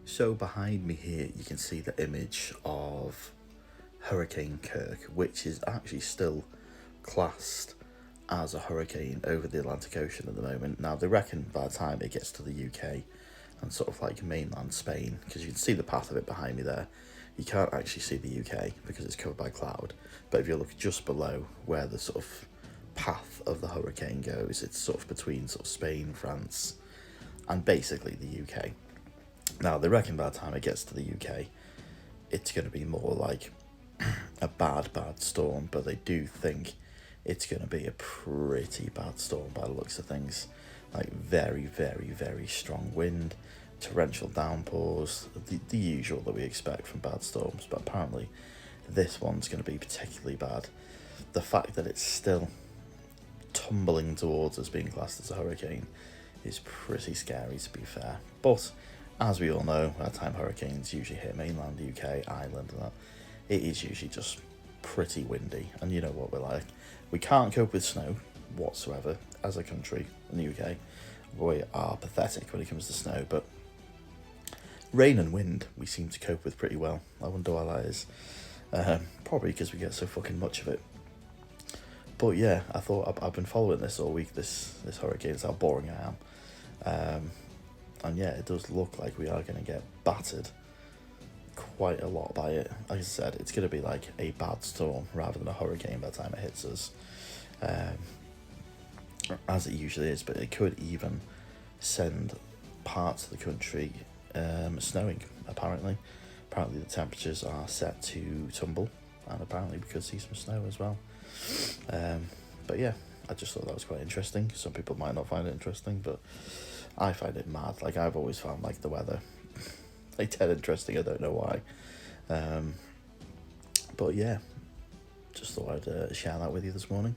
So behind me here, you can see the image of Hurricane Kirk, which is actually still classed as a hurricane over the Atlantic Ocean at the moment. Now, they reckon by the time it gets to the UK and sort of like mainland Spain, because you can see the path of it behind me there, you can't actually see the UK because it's covered by cloud. But if you look just below where the sort of path of the hurricane goes, it's sort of between sort of Spain, France, and basically the UK. Now, they reckon by the time it gets to the UK, it's going to be more like a bad storm, but they do think it's going to be a pretty bad storm by the looks of things. Like very, very, very strong wind, torrential downpours, the usual that we expect from bad storms, but apparently this one's going to be particularly bad. The fact that it's still tumbling towards us being classed as a hurricane is pretty scary, to be fair. But as we all know, by the time hurricanes usually hit mainland UK, Ireland and that, it is usually just pretty windy, and you know what we're like. We can't cope with snow whatsoever as a country in the UK. We are pathetic when it comes to snow, but rain and wind we seem to cope with pretty well. I wonder why that is. Probably because we get so fucking much of it. But yeah, I thought I've been following this all week, this hurricane. It's how boring I am. And yeah, it does look like we are going to get battered quite a lot by it. Like I said, it's going to be like a bad storm rather than a hurricane by the time it hits us, as it usually is. But it could even send parts of the country snowing. Apparently the temperatures are set to tumble, and apparently we could see some snow as well. But yeah, I just thought that was quite interesting. Some people might not find it interesting, but I find it mad. Like, I've always found like the weather like dead interesting. I don't know why. But yeah, just thought I'd share that with you this morning.